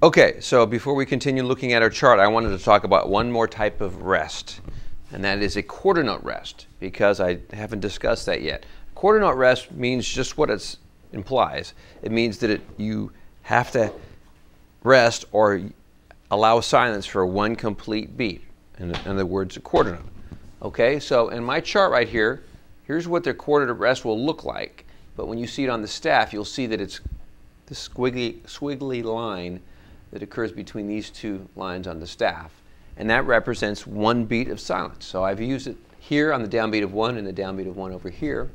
Okay, so before we continue looking at our chart, I wanted to talk about one more type of rest, and that is a quarter note rest, because I haven't discussed that yet. Quarter note rest means just what it implies. It means that you have to rest or allow silence for one complete beat. In other words, a quarter note. Okay, so in my chart right here, here's what the quarter note rest will look like. But when you see it on the staff, you'll see that it's this squiggly line that occurs between these two lines on the staff. And that represents one beat of silence. So I've used it here on the downbeat of 1 and the downbeat of 1 over here.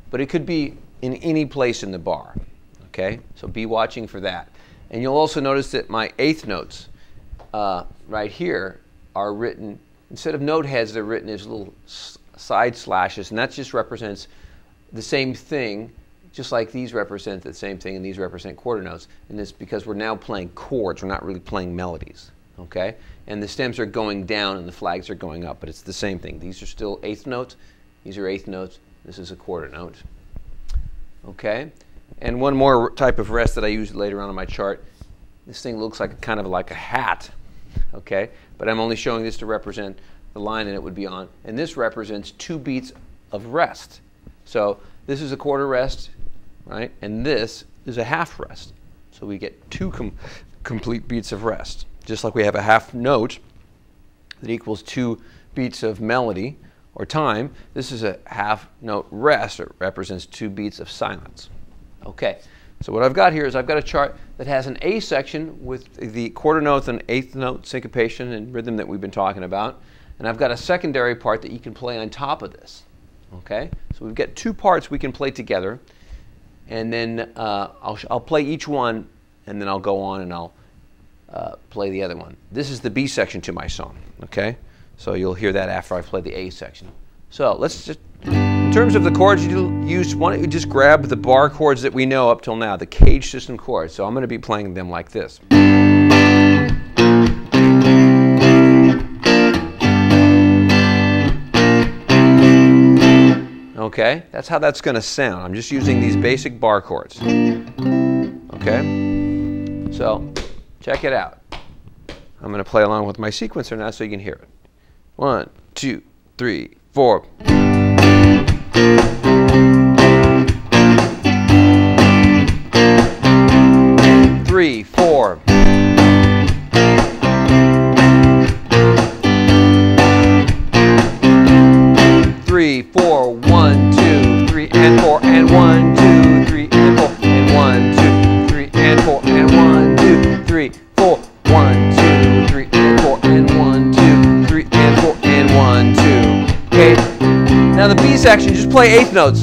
But it could be in any place in the bar. Okay, so be watching for that. And you'll also notice that my eighth notes right here are written, instead of note heads, they're written as little side slashes. And that just represents the same thing, just like these represent the same thing and these represent quarter notes. And it's because we're now playing chords, we're not really playing melodies. Okay? And the stems are going down and the flags are going up, but it's the same thing. These are still eighth notes, these are eighth notes, this is a quarter note. Okay? And one more type of rest that I use later on in my chart. This thing looks like kind of like a hat. Okay? But I'm only showing this to represent the line and it would be on. And this represents 2 beats of rest. So this is a quarter rest, right? And this is a half rest. So we get 2 complete beats of rest. Just like we have a half note that equals 2 beats of melody or time, this is a half note rest. It represents 2 beats of silence. Okay, so what I've got here is I've got a chart that has an A section with the quarter notes and eighth note syncopation and rhythm that we've been talking about. And I've got a secondary part that you can play on top of this. Okay, so we've got 2 parts we can play together. And then I'll play each one, and then I'll go on and I'll play the other one. This is the B section to my song, okay? So you'll hear that after I play the A section. So let's just, in terms of the chords you use, why don't you just grab the bar chords that we know up till now, the cage system chords. So I'm going to be playing them like this. Okay, that's how that's going to sound. I'm just using these basic bar chords. Okay, so check it out. I'm going to play along with my sequencer now so you can hear it. 1, 2, 3, 4. 3, 4. 3, 4, 1, 2, 3, and 4, and 1, 2, 3, and 4, and 1, 2, 3, and 4, and 1, 2, 3, 4, 1, 2, 3, and 4, and 1, 2, 3, and 4, and 1, 2. Okay. Now the B section, just play eighth notes.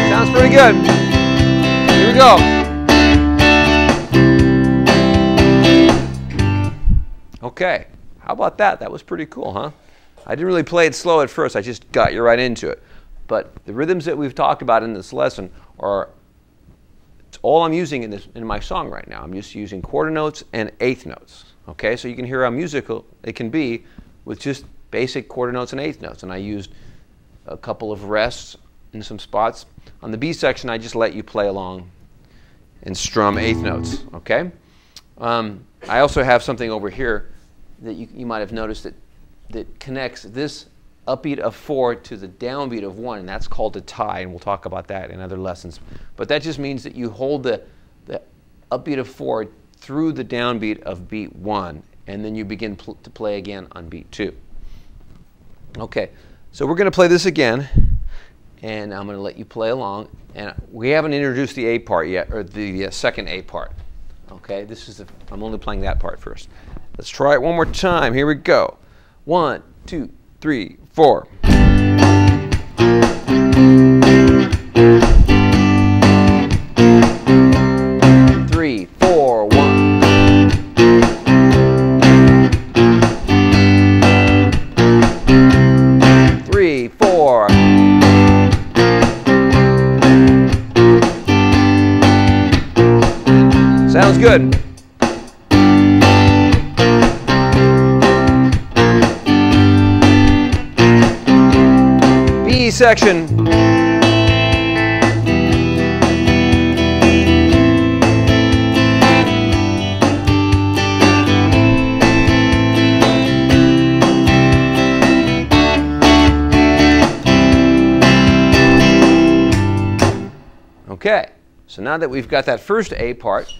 Sounds pretty good. Here we go. Okay, how about that? That was pretty cool, huh? I didn't really play it slow at first. I just got you right into it. But the rhythms that we've talked about in this lesson are it's all I'm using in my song right now. I'm just using quarter notes and eighth notes. Okay, so you can hear how musical it can be with just basic quarter notes and eighth notes. And I used a couple of rests in some spots. On the B section, I just let you play along and strum eighth notes. Okay. I also have something over here that you might have noticed that connects this upbeat of 4 to the downbeat of 1, and that's called a tie, and we'll talk about that in other lessons. But that just means that you hold the upbeat of 4 through the downbeat of beat 1, and then you begin to play again on beat 2. Okay, so we're going to play this again, and I'm going to let you play along. And we haven't introduced the A part yet, or the second A part. Okay, this is I'm only playing that part first. Let's try it one more time. Here we go. 1, 2, 3, 4. 3, 4, 1. 3, 4. Sounds good. section. Okay, so now that we've got that first A part,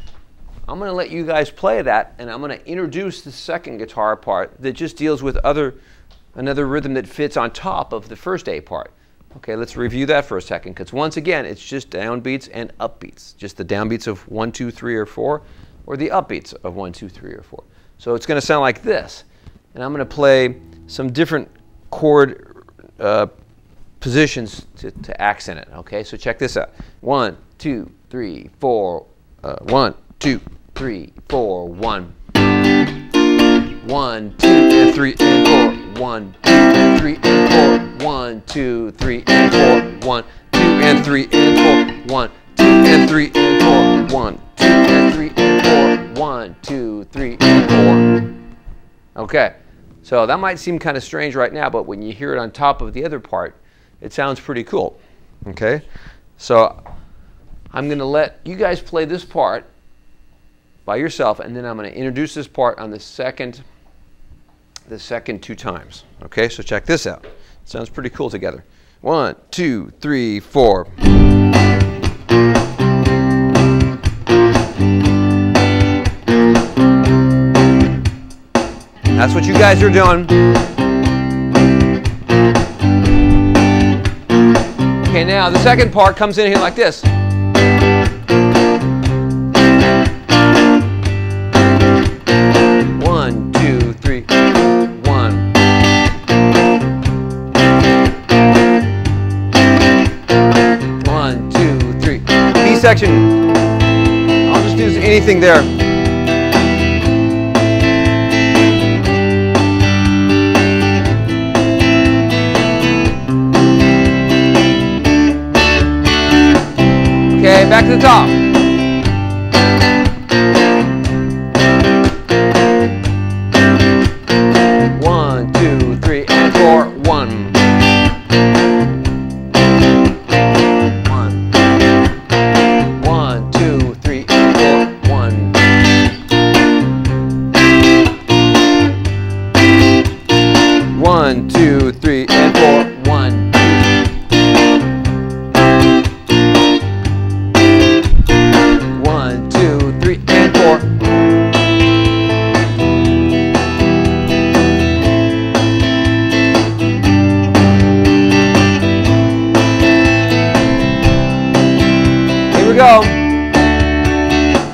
I'm going to let you guys play that, and I'm going to introduce the second guitar part that just deals with another rhythm that fits on top of the first A part. Okay, let's review that for a second, because once again, it's just downbeats and upbeats, just the downbeats of 1, 2, 3, or 4, or the upbeats of 1, 2, 3, or 4. So it's going to sound like this, and I'm going to play some different chord positions to accent it. Okay, so check this out. 1, 2, 3, 4. 1, 2, 3, 4. 1, 1, 2, and 3, and 4. 1, 2, and 3, and 4. 1, 2, 3, and 4. 1, 2, and 3, and 4. 1, 2, and 3, and 4. 1, 2, and 3, and 4. 1, 2, 3, and 4. Okay, so that might seem kind of strange right now, but when you hear it on top of the other part, it sounds pretty cool. Okay, so I'm going to let you guys play this part by yourself, and then I'm going to introduce this part on the second 2 times. Okay, so check this out. It sounds pretty cool together. 1, 2, 3, 4. That's what you guys are doing. Okay, now the second part comes in here like this. Section. I'll just do anything there. Okay, back to the top. One, 2, 3, and 4. 1. Go.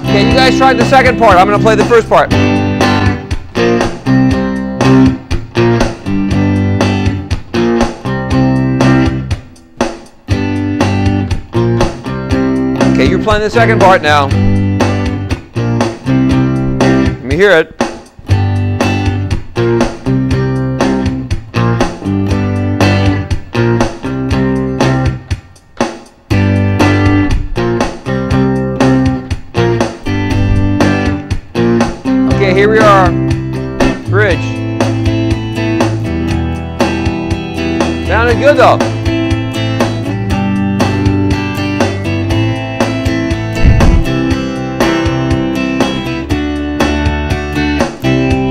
Okay, you guys tried the second part. I'm going to play the first part. Okay, you're playing the second part now. Let me hear it. Here we are, bridge. Sounded good though.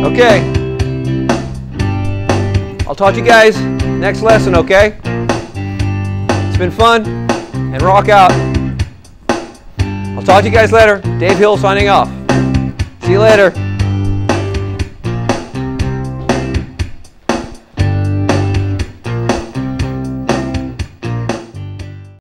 Okay. I'll talk to you guys next lesson, okay? It's been fun, and rock out. I'll talk to you guys later. Dave Hill signing off. See you later.